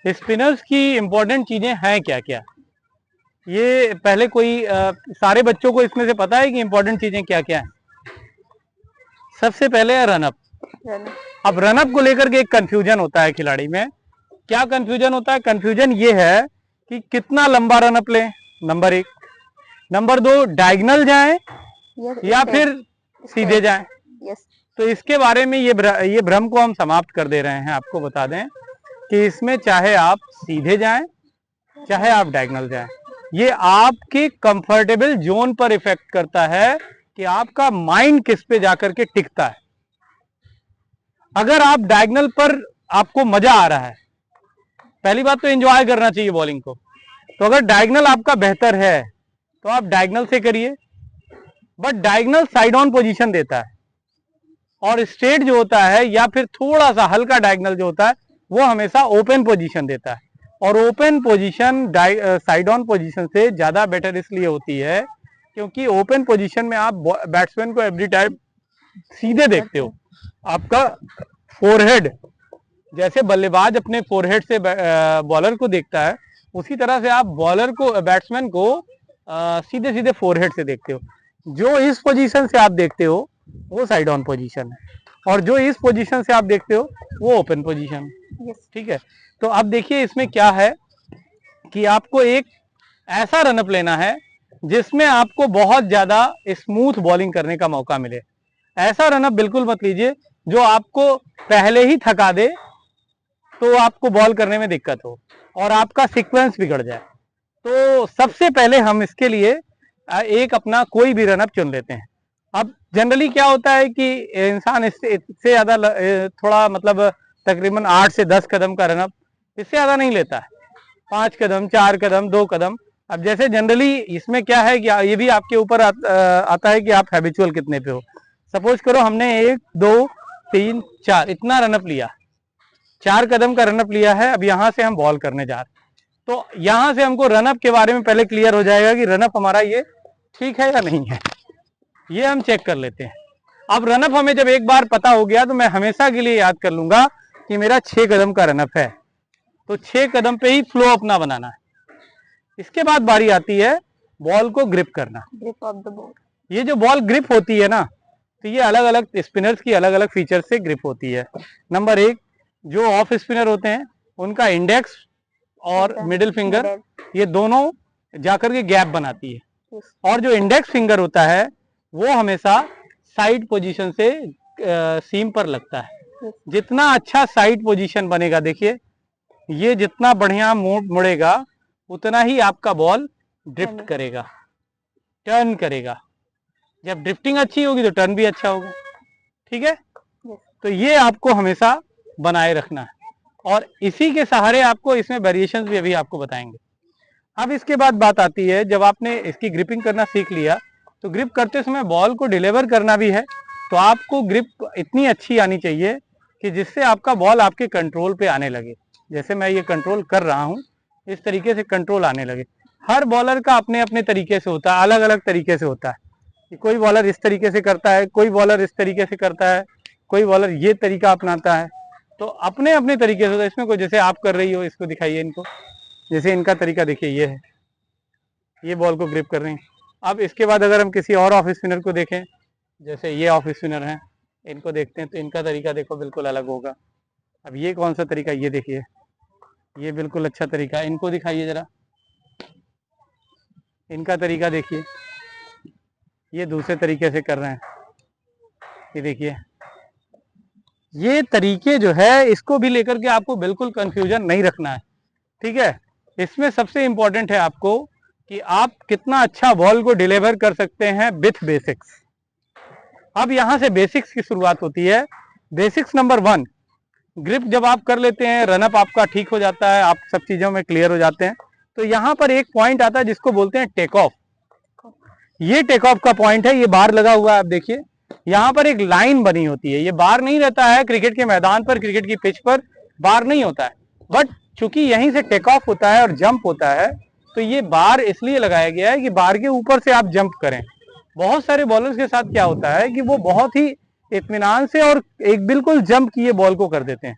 Spinners की important चीजें हैं क्या क्या, ये पहले कोई सारे बच्चों को इसमें से पता है कि इम्पोर्टेंट चीजें क्या क्या हैं? सबसे पहले है रनअप। अब रनअप को लेकर के एक कंफ्यूजन होता है खिलाड़ी में। क्या कंफ्यूजन होता है? कंफ्यूजन ये है कि कितना लंबा रनअप लें, नंबर एक। नंबर दो, डायगोनल जाएं या फिर सीधे जाएं। तो इसके बारे में ये भ्रम को हम समाप्त कर दे रहे हैं। आपको बता दें कि इसमें चाहे आप सीधे जाएं चाहे आप डायगोनल जाएं, ये आपके कंफर्टेबल जोन पर इफेक्ट करता है कि आपका माइंड किस पे जाकर के टिकता है। अगर आप डायगोनल पर आपको मजा आ रहा है, पहली बात तो एंजॉय करना चाहिए बॉलिंग को, तो अगर डायगोनल आपका बेहतर है तो आप डायगोनल से करिए। But diagonal side on position देता है और स्ट्रेट जो होता है या फिर थोड़ा सा हल्का डायगोनल जो होता है वो हमेशा ओपन पोजीशन देता है। और open position side on position से ज्यादा बेटर इसलिए होती है क्योंकि ओपन पोजीशन में आप बैट्समैन को एवरी टाइम सीधे देखते हो। आपका फोरहेड, जैसे बल्लेबाज अपने फोरहेड से बॉलर को देखता है, उसी तरह से आप बॉलर को, बैट्समैन को सीधे सीधे फोरहेड से देखते हो। जो इस पोजीशन से आप देखते हो वो साइड ऑन पोजीशन है और जो इस पोजीशन से आप देखते हो वो ओपन पोजीशन है। ठीक है, तो अब देखिए इसमें क्या है कि आपको एक ऐसा रनअप लेना है जिसमें आपको बहुत ज्यादा स्मूथ बॉलिंग करने का मौका मिले। ऐसा रनअप बिल्कुल मत लीजिए जो आपको पहले ही थका दे तो आपको बॉल करने में दिक्कत हो और आपका सीक्वेंस बिगड़ जाए। तो सबसे पहले हम इसके लिए एक अपना कोई भी रनअप चुन लेते हैं। अब जनरली क्या होता है कि इंसान इससे ज्यादा थोड़ा मतलब तकरीबन 8 से 10 कदम का रनअप इससे ज्यादा नहीं लेता है। 5 कदम, 4 कदम, 2 कदम। अब जैसे जनरली इसमें क्या है कि ये भी आपके ऊपर आता है कि आप हैबिचुअल कितने पे हो। सपोज करो हमने 1, 2, 3, 4 इतना रनअप लिया, 4 कदम का रनअप लिया है। अब यहां से हम बॉल करने जा रहे हैं तो यहां से हमको रनअप के बारे में पहले क्लियर हो जाएगा कि रनअप हमारा ये ठीक है या नहीं है, ये हम चेक कर लेते हैं। अब रनअप हमें जब एक बार पता हो गया तो मैं हमेशा के लिए याद कर लूंगा कि मेरा 6 कदम का रनअप है, तो 6 कदम पे ही फ्लो अपना बनाना है। इसके बाद बारी आती है बॉल को ग्रिप करना। ग्रिप ऑफ द बॉल, ये जो बॉल ग्रिप होती है ना, तो ये अलग अलग स्पिनर्स की अलग अलग फीचर से ग्रिप होती है। नंबर एक, जो ऑफ स्पिनर होते हैं उनका इंडेक्स और मिडिल फिंगर ये दोनों जाकर के गैप बनाती है और जो इंडेक्स फिंगर होता है वो हमेशा साइड पोजीशन से सीम पर लगता है। जितना अच्छा साइड पोजीशन बनेगा, देखिए ये जितना बढ़िया मुड़ेगा उतना ही आपका बॉल ड्रिफ्ट करेगा, टर्न करेगा। जब ड्रिफ्टिंग अच्छी होगी तो टर्न भी अच्छा होगा। ठीक है, तो ये आपको हमेशा बनाए रखना है और इसी के सहारे आपको इसमें वेरिएशंस भी अभी आपको बताएंगे। अब इसके बाद बात आती है, जब आपने इसकी ग्रिपिंग करना सीख लिया तो ग्रिप करते समय बॉल को डिलीवर करना भी है, तो आपको ग्रिप इतनी अच्छी आनी चाहिए कि जिससे आपका बॉल आपके कंट्रोल पे आने लगे। जैसे मैं ये कंट्रोल कर रहा हूँ, इस तरीके से कंट्रोल आने लगे। हर बॉलर का अपने अपने तरीके से होता है, अलग अलग तरीके से होता है। कोई बॉलर इस तरीके से करता है, कोई बॉलर इस तरीके से करता है, कोई बॉलर ये तरीका अपनाता है। तो अपने अपने तरीके से होता है। इसमें कोई, जैसे आप कर रही हो इसको दिखाइए इनको, जैसे इनका तरीका देखिए ये है, ये बॉल को ग्रिप कर रहे हैं। अब इसके बाद अगर हम किसी और ऑफ स्पिनर को देखें, जैसे ये ऑफ स्पिनर हैं, इनको देखते हैं तो इनका तरीका देखो बिल्कुल अलग होगा। अब ये कौन सा तरीका, ये देखिए, ये बिल्कुल अच्छा तरीका है। इनको दिखाइए जरा, इनका तरीका देखिए, ये दूसरे तरीके से कर रहे हैं। ये देखिए, ये तरीके जो है इसको भी लेकर के आपको बिल्कुल कंफ्यूजन नहीं रखना है। ठीक है, इसमें सबसे इंपॉर्टेंट है आपको कि आप कितना अच्छा बॉल को डिलीवर कर सकते हैं विथ बेसिक्स। अब यहां से बेसिक्स की शुरुआत होती है। बेसिक्स नंबर 1, ग्रिप जब आप कर लेते हैं, रनअप आपका ठीक हो जाता है, आप सब चीजों में क्लियर हो जाते हैं, तो यहाँ पर एक पॉइंट आता है जिसको बोलते हैं टेक ऑफ। ये टेक ऑफ का पॉइंट है, ये बार लगा हुआ है। आप देखिए यहाँ पर एक लाइन बनी होती है, ये बार नहीं रहता है क्रिकेट के मैदान पर, क्रिकेट की पिच पर बार नहीं होता है, बट चूंकि यहीं से टेक ऑफ होता है और जंप होता है तो ये बार इसलिए लगाया गया है कि बार के ऊपर से आप जंप करें। बहुत सारे बॉलर्स के साथ क्या होता है कि वो बहुत ही इत्मीनान से और एक बिल्कुल जंप किए बॉल को कर देते हैं,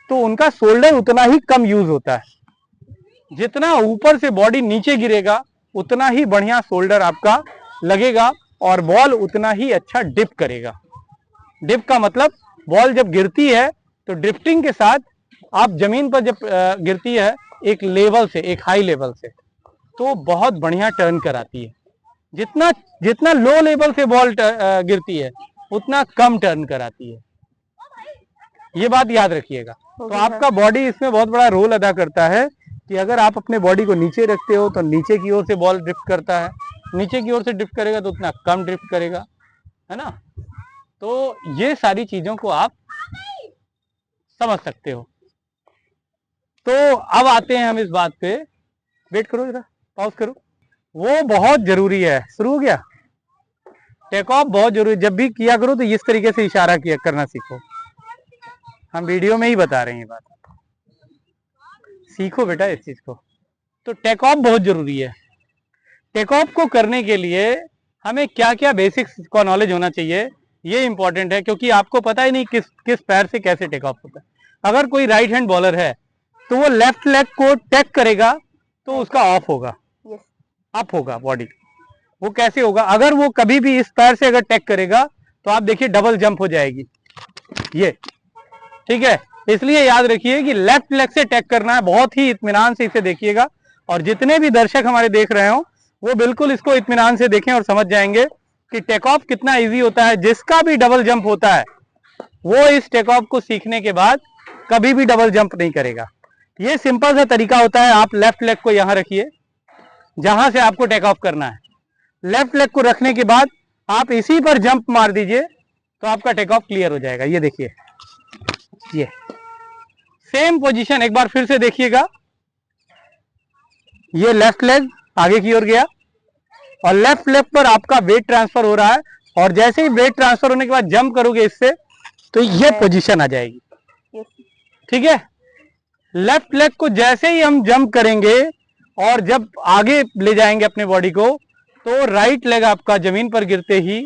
तो उनका शोल्डर उतना ही कम यूज होता है। जितना ऊपर से बॉडी नीचे गिरेगा उतना ही बढ़िया शोल्डर आपका लगेगा और बॉल उतना ही अच्छा डिप करेगा। डिप का मतलब बॉल जब गिरती है तो ड्रिफ्टिंग के साथ आप जमीन पर जब गिरती है एक लेवल से, एक हाई लेवल से, तो बहुत बढ़िया टर्न कराती है। जितना जितना लो लेवल से बॉल गिरती है उतना कम टर्न कराती है। ये बात याद रखिएगा। तो आपका बॉडी इसमें बहुत बड़ा रोल अदा करता है कि अगर आप अपने बॉडी को नीचे रखते हो तो नीचे की ओर से बॉल ड्रिफ्ट करता है, नीचे की ओर से ड्रिफ्ट करेगा तो उतना कम ड्रिफ्ट करेगा, है ना। तो ये सारी चीजों को आप समझ सकते हो। तो अब आते हैं हम इस बात पे, वेट करो जरा, पॉज करो। वो बहुत जरूरी है। शुरू हो गया? टेक ऑफ बहुत जरूरी, जब भी किया करो तो इस तरीके से इशारा किया करना सीखो। हम वीडियो में ही बता रहे हैं ये बात, सीखो बेटा इस चीज को। तो टेक ऑफ बहुत जरूरी है। टेक ऑफ को करने के लिए हमें क्या क्या बेसिक्स का नॉलेज होना चाहिए, ये इंपॉर्टेंट है, क्योंकि आपको पता ही नहीं किस पैर से कैसे टेक ऑफ होता है। अगर कोई राइट हैंड बॉलर है तो वो लेफ्ट लेग को टेक करेगा तो उसका ऑफ होगा, अप होगा बॉडी। वो कैसे होगा? अगर वो कभी भी इस पैर से अगर टेक करेगा तो आप देखिए डबल जंप हो जाएगी ये, ठीक है। इसलिए याद रखिए कि लेफ्ट लेग से टेक करना है, बहुत ही इत्मीनान से इसे देखिएगा। और जितने भी दर्शक हमारे देख रहे हो वो बिल्कुल इसको इत्मीनान से देखें और समझ जाएंगे कि टेक ऑफ कितना इजी होता है। जिसका भी डबल जंप होता है वो इस टेक ऑफ को सीखने के बाद कभी भी डबल जंप नहीं करेगा। ये सिंपल सा तरीका होता है। आप लेफ्ट लेग को यहां रखिए जहां से आपको टेक ऑफ करना है। लेफ्ट लेग को रखने के बाद आप इसी पर जंप मार दीजिए तो आपका टेक ऑफ क्लियर हो जाएगा। ये देखिए, ये सेम पोजीशन एक बार फिर से देखिएगा। ये लेफ्ट लेग आगे की ओर गया और लेफ्ट लेग पर आपका वेट ट्रांसफर हो रहा है, और जैसे ही वेट ट्रांसफर होने के बाद जंप करोगे इससे तो ये पोजीशन आ जाएगी, ठीक है। लेफ्ट लेग को जैसे ही हम जंप करेंगे और जब आगे ले जाएंगे अपने बॉडी को, तो राइट लेग आपका जमीन पर गिरते ही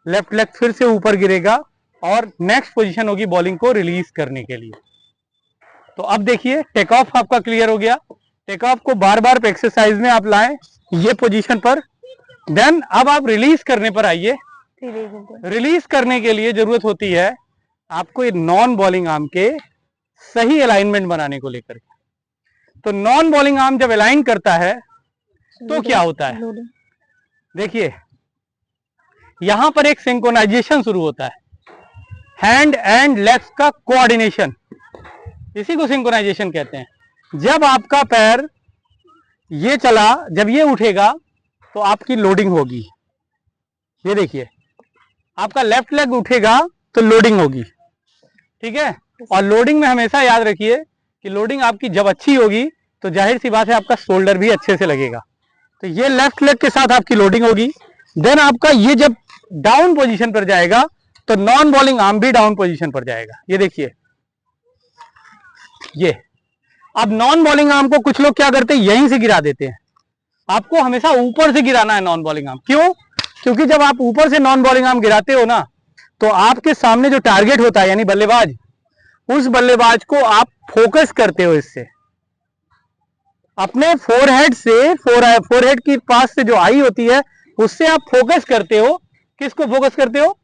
लेफ्ट लेग फिर से ऊपर गिरेगा और नेक्स्ट पोजीशन होगी बॉलिंग को रिलीज करने के लिए। तो अब देखिए टेक ऑफ आपका क्लियर हो गया। टेक ऑफ को बार बार एक्सरसाइज में आप लाएं ये पोजीशन पर। देन अब आप रिलीज करने पर आइए। रिलीज करने के लिए जरूरत होती है आपको ये नॉन बॉलिंग आर्म के सही अलाइनमेंट बनाने को लेकर। तो नॉन बॉलिंग आर्म जब अलाइन करता है तो क्या होता है, देखिए यहां पर एक सिंक्रोनाइजेशन शुरू होता है, हैंड एंड लेग्स का कोऑर्डिनेशन, इसी को सिंक्रोनाइजेशन कहते हैं। जब आपका पैर ये चला, जब ये उठेगा तो आपकी लोडिंग होगी। ये देखिए आपका लेफ्ट लेग उठेगा तो लोडिंग होगी, ठीक है। और लोडिंग में हमेशा याद रखिए कि लोडिंग आपकी जब अच्छी होगी तो जाहिर सी बात है आपका शोल्डर भी अच्छे से लगेगा। तो ये लेफ्ट लेग के साथ आपकी लोडिंग होगी। देन आपका ये जब डाउन पोजीशन पर जाएगा तो नॉन बॉलिंग आर्म भी डाउन पोजीशन पर जाएगा। ये देखिए, ये अब नॉन बॉलिंग आर्म को कुछ लोग क्या करते हैं, यहीं से गिरा देते हैं। आपको हमेशा ऊपर से गिराना है नॉन बॉलिंग आर्म। क्यों? क्योंकि जब आप ऊपर से नॉन बॉलिंग आर्म गिराते हो ना, तो आपके सामने जो टारगेट होता है यानी बल्लेबाज, उस बल्लेबाज को आप फोकस करते हो इससे अपने फोरहेड से, फोरहेड की पास से जो आई होती है उससे आप फोकस करते हो। किसको फोकस करते हो?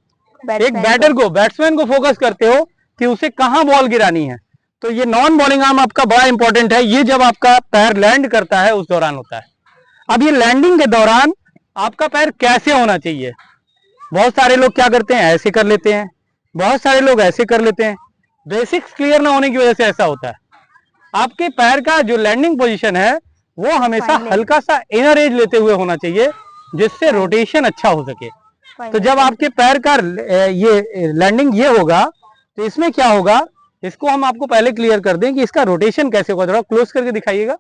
एक बैटर को, बैट्समैन को फोकस करते हो कि उसे कहां बॉल गिरानी है। तो ये नॉन बॉलिंग आर्म आपका बड़ा इंपॉर्टेंट है। ये जब आपका पैर लैंड करता है उस दौरान होता है। अब ये लैंडिंग के दौरान आपका पैर कैसे होना चाहिए? बहुत सारे लोग क्या करते हैं, ऐसे कर लेते हैं, बहुत सारे लोग ऐसे कर लेते हैं। बेसिक्स क्लियर ना होने की वजह से ऐसा होता है। आपके पैर का जो लैंडिंग पोजीशन है वो हमेशा हल्का सा इनर एज लेते हुए होना चाहिए, जिससे रोटेशन अच्छा हो सके। तो जब आपके पैर का ये लैंडिंग ये होगा तो इसमें क्या होगा, इसको हम आपको पहले क्लियर कर दें कि इसका रोटेशन कैसे होगा। थोड़ा क्लोज करके दिखाइएगा।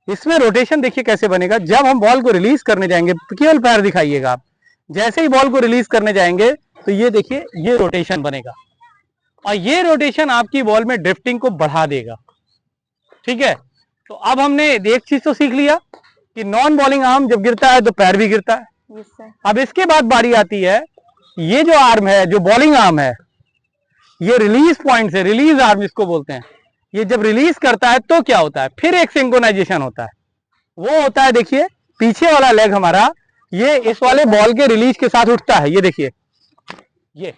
इसमें रोटेशन देखिए कैसे बनेगा। जब हम बॉल को रिलीज करने जाएंगे, केवल पैर दिखाइएगा आप, जैसे ही बॉल को रिलीज करने जाएंगे तो ये देखिए ये रोटेशन बनेगा, और ये रोटेशन आपकी बॉल में ड्रिफ्टिंग को बढ़ा देगा, ठीक है। तो अब हमने एक चीज तो सीख लिया कि नॉन बॉलिंग आर्म जब गिरता है तो पैर भी गिरता है। अब इसके बाद बारी आती है, ये जो आर्म है, जो बॉलिंग आर्म है, ये रिलीज पॉइंट से, रिलीज आर्म इसको बोलते हैं, ये जब रिलीज करता है तो क्या होता है, फिर एक सिंक्रोनाइजेशन होता है। वो होता है, देखिए पीछे वाला लेग हमारा ये इस वाले बॉल के रिलीज के साथ उठता है, ये देखिए ये,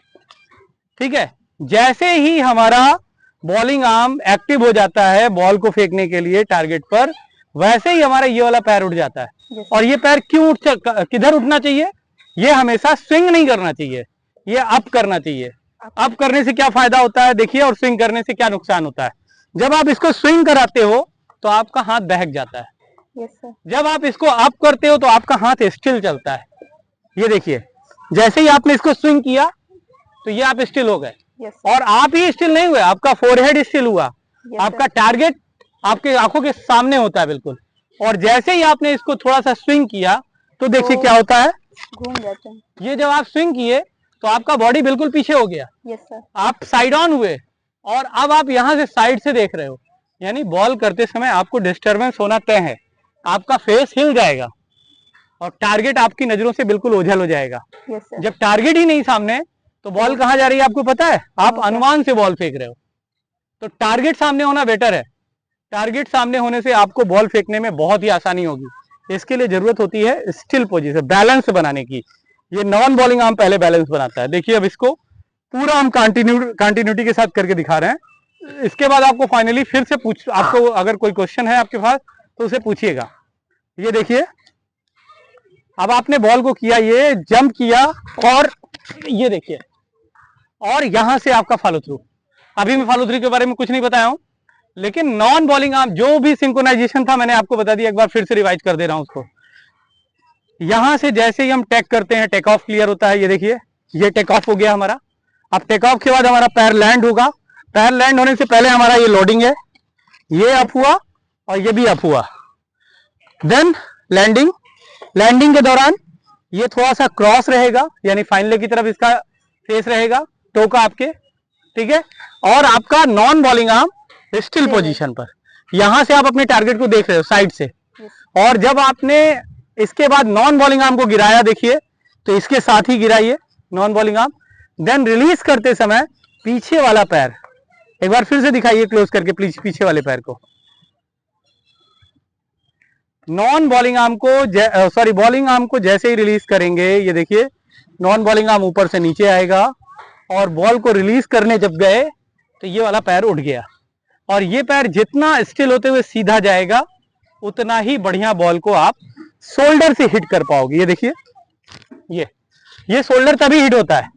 ठीक है। जैसे ही हमारा बॉलिंग आर्म एक्टिव हो जाता है बॉल को फेंकने के लिए टारगेट पर, वैसे ही हमारा ये वाला पैर उठ जाता है। और ये पैर क्यों किधर उठना चाहिए, ये हमेशा स्विंग नहीं करना चाहिए, ये अप करना चाहिए। अप करने से क्या फायदा होता है देखिए, और स्विंग करने से क्या नुकसान होता है। जब आप इसको स्विंग कराते हो तो आपका हाथ बहक जाता है। जब आप इसको अप करते हो तो आपका हाथ स्टिल चलता है। ये देखिए जैसे ही आपने इसको स्विंग किया तो ये आप स्टिल हो गए। और आप ही स्टिल नहीं हुए, आपका फोरहेड स्टिल हुआ। आपका टारगेट आपके आंखों के सामने होता है बिल्कुल। और जैसे ही आपने इसको थोड़ा सा स्विंग किया तो देखिए क्या होता है, घूम जाते हैं। ये जब आप स्विंग किए तो आपका बॉडी बिल्कुल पीछे हो गया। Yes sir. आप साइड ऑन हुए और अब आप यहाँ से साइड से देख रहे हो, यानी बॉल करते समय आपको डिस्टरबेंस होना तय है। आपका फेस हिल जाएगा और टारगेट आपकी नजरों से बिल्कुल ओझल हो जाएगा। Yes sir. जब टारगेट ही नहीं सामने तो बॉल कहाँ जा रही है आपको पता है, आप अनुमान से बॉल फेंक रहे हो। तो टारगेट सामने होना बेटर है। टारगेट सामने होने से आपको बॉल फेंकने में बहुत ही आसानी होगी। इसके लिए जरूरत होती है स्टिल पोजीशन, बैलेंस बनाने की। ये नॉन बॉलिंग आर्म पहले बैलेंस बनाता है। देखिए अब इसको पूरा हम कंटिन्यूटी के साथ करके दिखा रहे हैं। इसके बाद आपको फाइनली फिर से आपको अगर कोई क्वेश्चन है आपके पास तो उसे पूछिएगा। ये देखिए अब आपने बॉल को किया, ये जंप किया और ये देखिए, और यहां से आपका फॉलो थ्रू। अभी मैं फॉलो थ्रू के बारे में कुछ नहीं बताया हूं, लेकिन नॉन बॉलिंग आर्म जो भी सिंक्रोनाइजेशन था मैंने आपको बता दिया। एक बार फिर से रिवाइज कर दे रहा हूं उसको। यहां से जैसे ही हम टेक करते हैं टेक ऑफ क्लियर होता है। ये देखिए ये टेक ऑफ हो गया हमारा। अब टेक ऑफ के बाद हमारा पैर लैंड होगा। पैर लैंड होने से पहले हमारा ये लोडिंग है, ये अप हुआ और ये भी अप हुआ। Then landing. लैंडिंग के दौरान ये थोड़ा सा क्रॉस रहेगा, यानी फाइनल की तरफ इसका फेस रहेगा, टो का आपके, ठीक है। और आपका non bowling arm still position पर, यहां से आप अपने टारगेट को देख रहे हो साइड से। और जब आपने इसके बाद नॉन बॉलिंग आर्म को गिराया, देखिए तो इसके साथ ही गिराइए non bowling arm. Then release करते समय पीछे वाला पैर एक बार फिर से दिखाइए क्लोज करके प्लीज, पीछे वाले पैर को। नॉन बॉलिंग आर्म को सॉरी बॉलिंग आर्म को जैसे ही रिलीज करेंगे, ये देखिए नॉन बॉलिंग आर्म ऊपर से नीचे आएगा और बॉल को रिलीज करने जब गए तो ये वाला पैर उठ गया। और ये पैर जितना स्टिल होते हुए सीधा जाएगा उतना ही बढ़िया बॉल को आप शोल्डर से हिट कर पाओगे। ये देखिए ये शोल्डर तभी हिट होता है।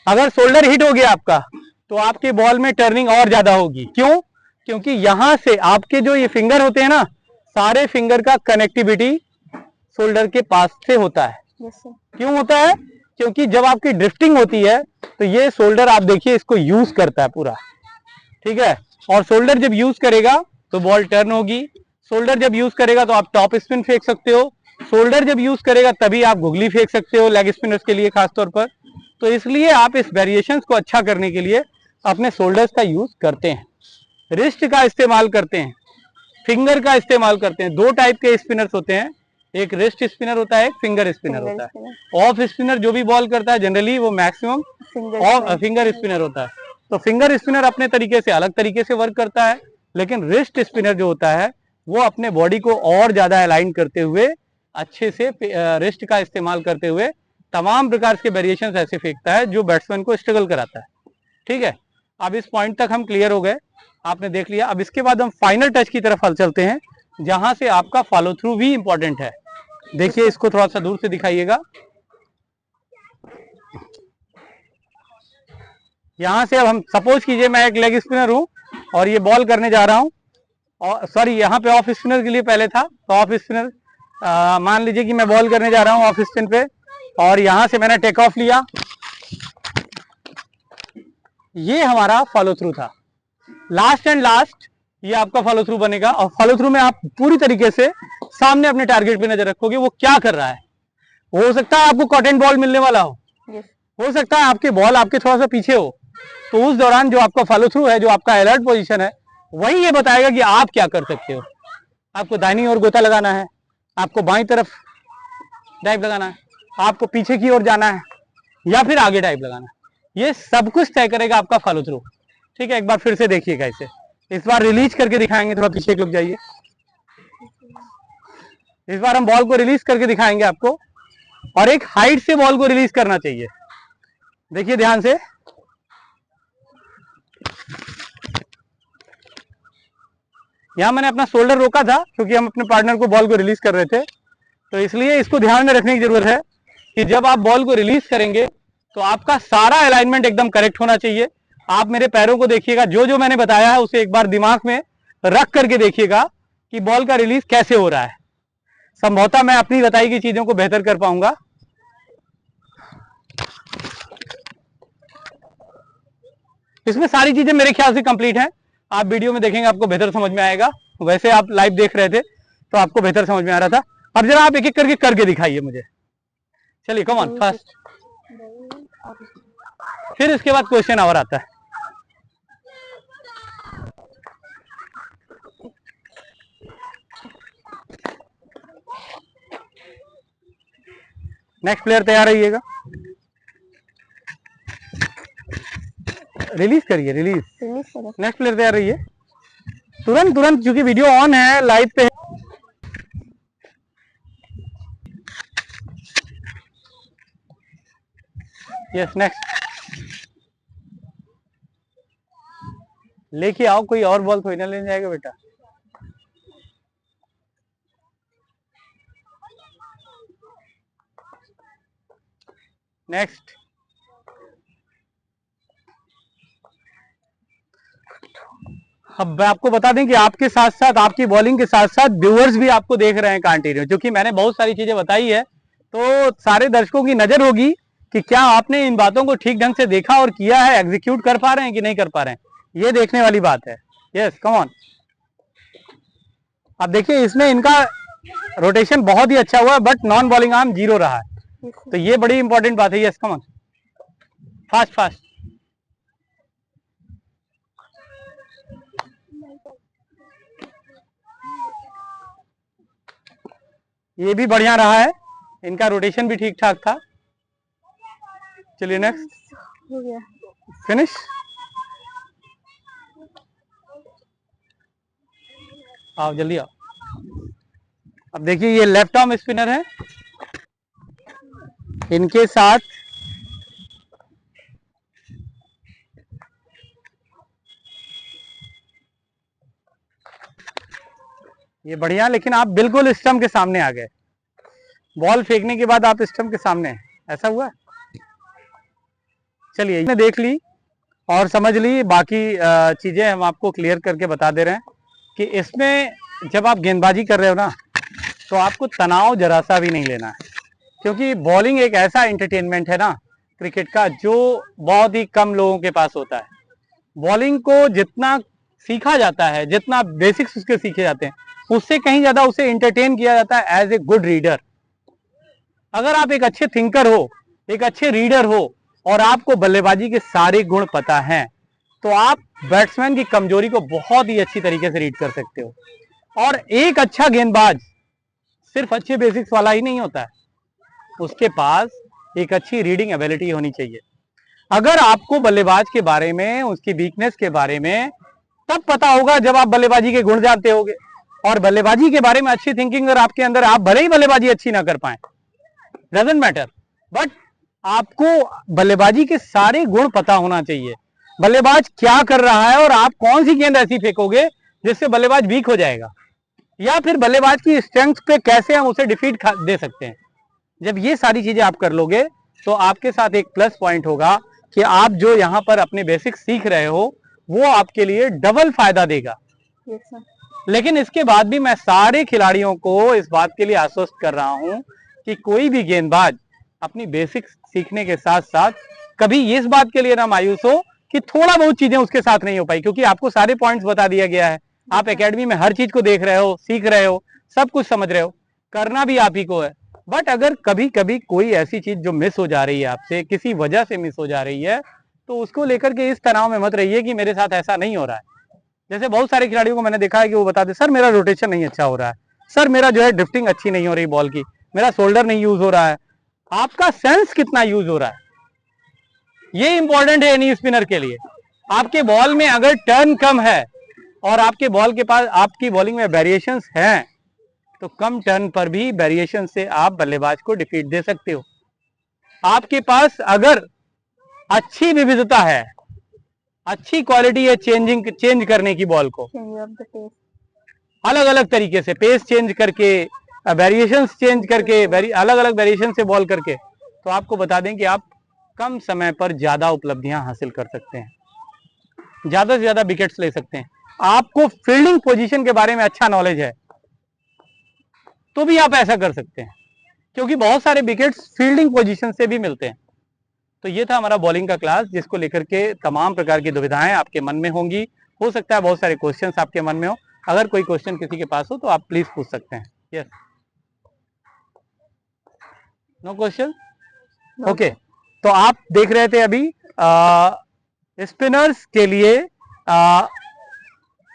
अगर शोल्डर हिट हो गया आपका तो आपके बॉल में टर्निंग और ज्यादा होगी। क्यों? क्योंकि यहां से आपके जो ये फिंगर होते हैं ना, सारे फिंगर का कनेक्टिविटी शोल्डर के पास से होता है। क्यों होता है? क्योंकि जब आपकी ड्रिफ्टिंग होती है तो ये शोल्डर आप देखिए इसको यूज करता है पूरा, ठीक है। और शोल्डर जब यूज करेगा तो बॉल टर्न होगी। शोल्डर जब यूज करेगा तो आप टॉप स्पिन फेंक सकते हो। शोल्डर जब यूज करेगा तभी आप गुगली फेंक सकते हो, लेग स्पिनर्स के लिए खासतौर पर। तो इसलिए आप इस वेरिएशंस को अच्छा करने के लिए अपने शोल्डर्स का यूज करते हैं, रिस्ट का इस्तेमाल करते हैं, फिंगर का इस्तेमाल करते हैं। दो टाइप के स्पिनर्स होते हैं, एक रिस्ट स्पिनर होता है, एक फिंगर स्पिनर होता है। ऑफ स्पिनर जो भी बॉल करता है जनरली वो मैक्सिमम फिंगर स्पिनर होता है। तो फिंगर स्पिनर अपने तरीके से अलग तरीके से वर्क करता है, लेकिन रिस्ट स्पिनर जो होता है वो अपने बॉडी को और ज्यादा अलाइन करते हुए अच्छे से रिस्ट का इस्तेमाल करते हुए तमाम प्रकार के वेरिएशंस ऐसे फेंकता है जो बैट्समैन को स्ट्रगल कराता है, ठीक है। अब इस पॉइंट तक हम क्लियर हो गए, आपने देख लिया। अब इसके बाद हम फाइनल टच की तरफ चलते हैं, जहां से आपका फॉलो थ्रू भी इंपॉर्टेंट है। देखिए इसको थोड़ा सा दूर से दिखाइएगा। यहां से अब हम सपोज कीजिए मैं एक लेग स्पिनर हूं और ये बॉल करने जा रहा हूं, और सॉरी यहाँ पे ऑफ स्पिनर के लिए पहले था, तो ऑफ स्पिनर मान लीजिए कि मैं बॉल करने जा रहा हूं ऑफ स्पिन पे, और यहां से मैंने टेक ऑफ लिया। ये हमारा फॉलो थ्रू था। लास्ट एंड लास्ट ये आपका फॉलो थ्रू बनेगा। और फॉलो थ्रू में आप पूरी तरीके से सामने अपने टारगेट पे नजर रखोगे वो क्या कर रहा है। हो सकता है आपको कॉटन बॉल मिलने वाला हो सकता है आपके बॉल आपके थोड़ा सा पीछे हो, तो उस दौरान जो आपका फॉलो थ्रू है, जो आपका अलर्ट पोजीशन है, वही ये बताएगा कि आप क्या कर सकते हो। आपको दाहिनी ओर गोता लगाना है, आपको बाईं तरफ डाइव लगाना है, आपको पीछे की ओर जाना है या फिर आगे डाइव लगाना है। ये सब कुछ तय करेगा आपका फॉलो थ्रू, ठीक है। एक बार फिर से देखिएगा इसे। इस बार रिलीज करके दिखाएंगे, थोड़ा पीछे लोग जाइए। इस बार हम बॉल को रिलीज करके दिखाएंगे आपको, और एक हाइट से बॉल को रिलीज करना चाहिए। देखिए ध्यान से, यहां मैंने अपना शोल्डर रोका था क्योंकि हम अपने पार्टनर को बॉल को रिलीज कर रहे थे, तो इसलिए इसको ध्यान में रखने की जरूरत है कि जब आप बॉल को रिलीज करेंगे तो आपका सारा अलाइनमेंट एकदम करेक्ट होना चाहिए। आप मेरे पैरों को देखिएगा, जो जो मैंने बताया है उसे एक बार दिमाग में रख करके देखिएगा कि बॉल का रिलीज कैसे हो रहा है। संभवतः मैं अपनी बताई गई चीजों को बेहतर कर पाऊंगा। इसमें सारी चीजें मेरे ख्याल से कंप्लीट हैं। आप वीडियो में देखेंगे आपको बेहतर समझ में आएगा, वैसे आप लाइव देख रहे थे तो आपको बेहतर समझ में आ रहा था। अब जरा आप एक एक करके दिखाइए मुझे। चलिए कम ऑन, फर्स्ट, फिर इसके बाद क्वेश्चन आवर आता है। नेक्स्ट प्लेयर तैयार रहिएगा। रिलीज करिए, रिलीज। नेक्स्ट प्लेयर तैयार रहिए, तुरंत तुरंत, क्योंकि वीडियो ऑन है, लाइव पे है। Yes, next. लेके आओ, कोई और बॉल थोड़ी ना लेने जाएगा बेटा। नेक्स्ट। अब मैं आपको बता दें कि आपके साथ साथ, आपकी बॉलिंग के साथ साथ व्यूअर्स भी आपको देख रहे हैं कंटिन्यू, क्योंकि मैंने बहुत सारी चीजें बताई है, तो सारे दर्शकों की नजर होगी कि क्या आपने इन बातों को ठीक ढंग से देखा और किया है, एग्जीक्यूट कर पा रहे हैं कि नहीं कर पा रहे हैं, ये देखने वाली बात है। Yes, come on. अब देखिए, इसमें इनका रोटेशन बहुत ही अच्छा हुआ, बट नॉन बॉलिंग आर्म 0 रहा है, तो ये बड़ी इंपॉर्टेंट बात है। Yes, come on, fast fast. ये भी बढ़िया रहा है, इनका रोटेशन भी ठीक ठाक था। चलिए नेक्स्ट, हो गया, फिनिश। आओ जल्दी आओ। अब देखिए, ये लेफ्ट आर्म स्पिनर है, इनके साथ ये बढ़िया, लेकिन आप बिल्कुल स्टंप के सामने आ गए। बॉल फेंकने के बाद आप स्टंप के सामने, ऐसा हुआ। चलिए, इसने देख ली और समझ ली, बाकी चीजें हम आपको क्लियर करके बता दे रहे हैं कि इसमें जब आप गेंदबाजी कर रहे हो ना, तो आपको तनाव जरा सा भी नहीं लेना है, क्योंकि बॉलिंग एक ऐसा एंटरटेनमेंट है ना क्रिकेट का, जो बहुत ही कम लोगों के पास होता है। बॉलिंग को जितना सीखा जाता है, जितना बेसिक्स उसके सीखे जाते हैं, उससे कहीं ज्यादा उसे एंटरटेन किया जाता है एज ए गुड रीडर। अगर आप एक अच्छे थिंकर हो, एक अच्छे रीडर हो, और आपको बल्लेबाजी के सारे गुण पता हैं, तो आप बैट्समैन की कमजोरी को बहुत ही अच्छी तरीके से रीड कर सकते हो। और एक अच्छा गेंदबाज सिर्फ अच्छे बेसिक्स वाला ही नहीं होता है, उसके पास एक अच्छी रीडिंग एबिलिटी होनी चाहिए। अगर आपको बल्लेबाज के बारे में, उसकी वीकनेस के बारे में तब पता होगा जब आप बल्लेबाजी के गुण जानते होगे। और बल्लेबाजी के बारे में अच्छी थिंकिंग अगर आपके अंदर, आप भले ही बल्लेबाजी अच्छी ना कर पाए, डजंट मैटर, बट आपको बल्लेबाजी के सारे गुण पता होना चाहिए। बल्लेबाज क्या कर रहा है और आप कौन सी गेंद ऐसी फेंकोगे जिससे बल्लेबाज वीक हो जाएगा, या फिर बल्लेबाज की स्ट्रेंथ पे कैसे हम उसे डिफीट दे सकते हैं। जब ये सारी चीजें आप कर लोगे तो आपके साथ एक प्लस पॉइंट होगा कि आप जो यहाँ पर अपने बेसिक सीख रहे हो वो आपके लिए डबल फायदा देगा। लेकिन इसके बाद भी मैं सारे खिलाड़ियों को इस बात के लिए आश्वस्त कर रहा हूं कि कोई भी गेंदबाज अपनी बेसिक सीखने के साथ साथ कभी इस बात के लिए ना मायूस हो कि थोड़ा बहुत चीजें उसके साथ नहीं हो पाई, क्योंकि आपको सारे पॉइंट्स बता दिया गया है। आप एकेडमी में हर चीज को देख रहे हो, सीख रहे हो, सब कुछ समझ रहे हो, करना भी आप ही को है। बट अगर कभी कभी कोई ऐसी चीज जो मिस हो जा रही है आपसे, किसी वजह से मिस हो जा रही है, तो उसको लेकर के इस तनाव में मत रहिए कि मेरे साथ ऐसा नहीं हो रहा है। जैसे बहुत सारे खिलाड़ियों को मैंने देखा है कि वो बताते, सर मेरा रोटेशन नहीं अच्छा हो रहा है, सर मेरा जो है ड्रिफ्टिंग अच्छी नहीं हो रही बॉल की, मेरा शोल्डर नहीं यूज हो रहा है। आपका सेंस कितना यूज हो रहा है, ये इंपॉर्टेंट है एनी स्पिनर के लिए। आपके बॉल में अगर टर्न कम है और आपके बॉल के पास, आपकी बॉलिंग में वेरिएशंस हैं, तो कम टर्न पर भी वेरिएशन से आप बल्लेबाज को डिफीट दे सकते हो। आपके पास अगर अच्छी विविधता है, अच्छी क्वालिटी है चेंज करने की, बॉल को अलग अलग तरीके से पेस चेंज करके, वेरिएशंस चेंज करके, अलग अलग वेरिएशन से बॉल करके, तो आपको बता दें कि आप कम समय पर ज्यादा उपलब्धियां हासिल कर सकते हैं, ज्यादा से ज्यादा विकेट्स ले सकते हैं। आपको फील्डिंग पोजीशन के बारे में अच्छा नॉलेज है तो भी आप ऐसा कर सकते हैं, क्योंकि बहुत सारे विकेट्स फील्डिंग पोजीशन से भी मिलते हैं। तो ये था हमारा बॉलिंग का क्लास, जिसको लेकर के तमाम प्रकार की दुविधाएं आपके मन में होंगी। हो सकता है बहुत सारे क्वेश्चंस आपके मन में हो। अगर कोई क्वेश्चन किसी के पास हो तो आप प्लीज पूछ सकते हैं। Yes, no question? ओके, तो आप देख रहे थे अभी स्पिनर्स के लिए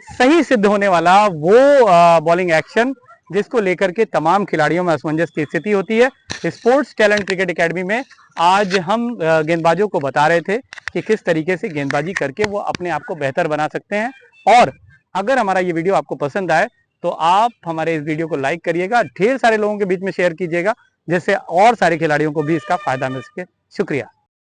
सही सिद्ध होने वाला वो बॉलिंग एक्शन, जिसको लेकर के तमाम खिलाड़ियों में असमंजस की स्थिति होती है। स्पोर्ट्स टैलेंट क्रिकेट एकेडमी में आज हम गेंदबाजों को बता रहे थे कि किस तरीके से गेंदबाजी करके वो अपने आप को बेहतर बना सकते हैं। और अगर हमारा ये वीडियो आपको पसंद आए तो आप हमारे इस वीडियो को लाइक करिएगा, ढेर सारे लोगों के बीच में शेयर कीजिएगा, जिससे और सारे खिलाड़ियों को भी इसका फायदा मिल सके। शुक्रिया।